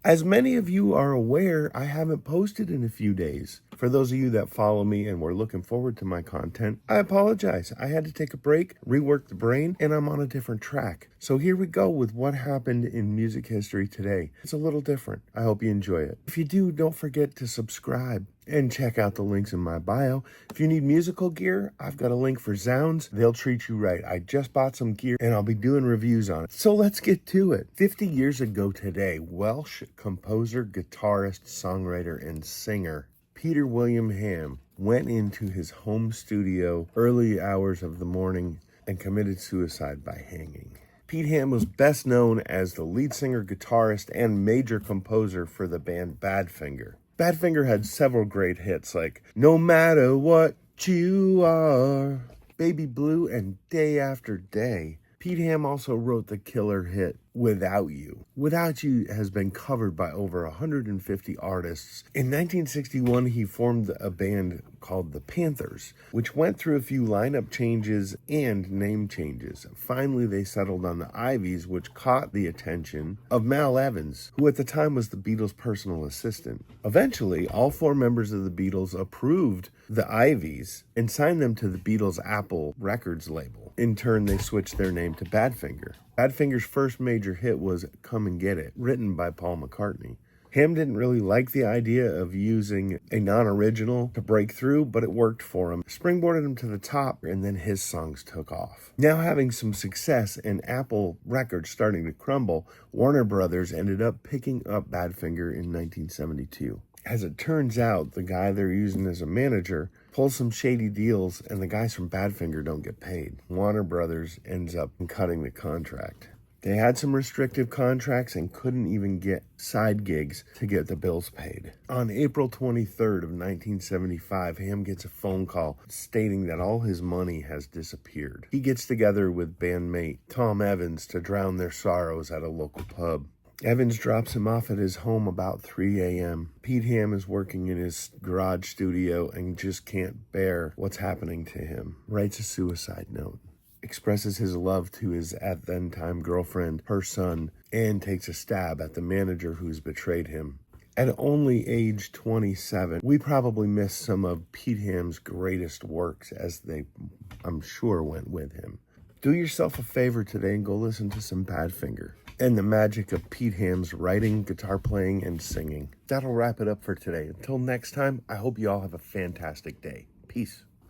As many of you are aware, I haven't posted in a few days. For those of you that follow me and were looking forward to my content, I apologize. I had to take a break, rework the brain, and I'm on a different track. So here we go with what happened in music history today. It's a little different. I hope you enjoy it. If you do, don't forget to subscribe and check out the links in my bio. If you need musical gear, I've got a link for Zounds. They'll treat you right. I just bought some gear and I'll be doing reviews on it. So let's get to it. 50 years ago today, Welsh composer, guitarist, songwriter, and singer Peter William Ham went into his home studio early hours of the morning and committed suicide by hanging. Pete Ham was best known as the lead singer, guitarist, and major composer for the band Badfinger. Badfinger had several great hits like No Matter What You Are, Baby Blue, and Day After Day. Pete Ham also wrote the killer hit Without You. Without You has been covered by over 150 artists. In 1961, he formed a band called the Panthers, which went through a few lineup changes and name changes. Finally, they settled on the Ivies, which caught the attention of Mal Evans, who at the time was the Beatles' personal assistant. Eventually, all four members of the Beatles approved the Ivies and signed them to the Beatles' Apple Records label. In turn, they switched their name to Badfinger. Badfinger's first major hit was Come and Get It, written by Paul McCartney. Ham didn't really like the idea of using a non-original to break through, but it worked for him. Springboarded him to the top, and then his songs took off. Now having some success and Apple Records starting to crumble, Warner Brothers ended up picking up Badfinger in 1972. As it turns out, the guy they're using as a manager pulls some shady deals, and the guys from Badfinger don't get paid. Warner Brothers ends up cutting the contract. They had some restrictive contracts and couldn't even get side gigs to get the bills paid. On April 23rd of 1975, Ham gets a phone call stating that all his money has disappeared. He gets together with bandmate Tom Evans to drown their sorrows at a local pub. Evans drops him off at his home about 3 a.m. Pete Ham is working in his garage studio and just can't bear what's happening to him. Writes a suicide note. Expresses his love to his at then time girlfriend, her son, and takes a stab at the manager who's betrayed him. At only age 27, we probably miss some of Pete Ham's greatest works as they, I'm sure, went with him. Do yourself a favor today and go listen to some Badfinger and the magic of Pete Ham's writing, guitar playing, and singing. That'll wrap it up for today. Until next time, I hope you all have a fantastic day. Peace.